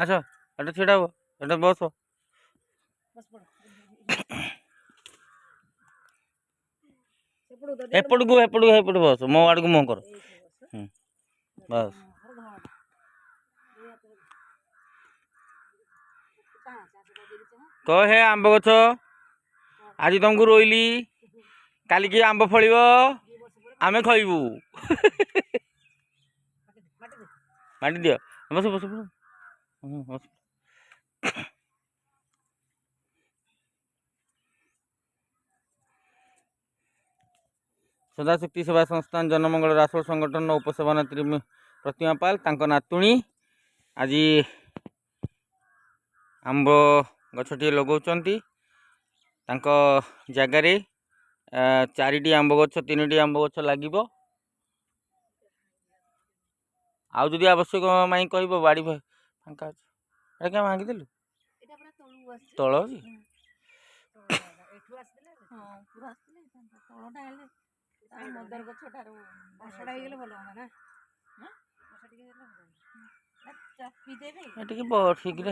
ଆସ ଏଟା ଛିଡ଼ା ହବ ଏଟା ବସ ଏପଟକୁ ବସ ମୋ ଆଡ଼କୁ ମୁହଁ କର ବସ୍ କହ ହେ ଆମ୍ବ ଗଛ ଆଜି ତମକୁ ରୋଇଲି କାଲିକି ଆମ୍ବ ଫଳିବ ଆମେ ଖାଇବୁ ମାଟି ଦିଅ ବସ ବସ ବସ ସଦାଶକ୍ତି ସେବା ସଂସ୍ଥାନ ଜନମଙ୍ଗଳ ରାସୋଳ ସଂଗଠନର ଉପସଭାନେତ୍ରୀ ପ୍ରତିମା ପାଲ ତାଙ୍କ ନାତୁଣୀ ଆଜି ଆମ୍ବ ଗଛଟିଏ ଲଗାଉଛନ୍ତି ତାଙ୍କ ଜାଗାରେ 4ଟି ଆମ୍ବ ଗଛ 3ଟି ଆମ୍ବ ଗଛ ଲାଗିବ ଆଉ ଯଦି ଆବଶ୍ୟକ ମାଇଁ କହିବ ବାଡ଼ି ଫାଙ୍କା ଅଛି ଏଟା क्या ଭାଙ୍ଗିଦେଲୁ ତଳ ଅଛି ଟିକେ ଶୀଘ୍ର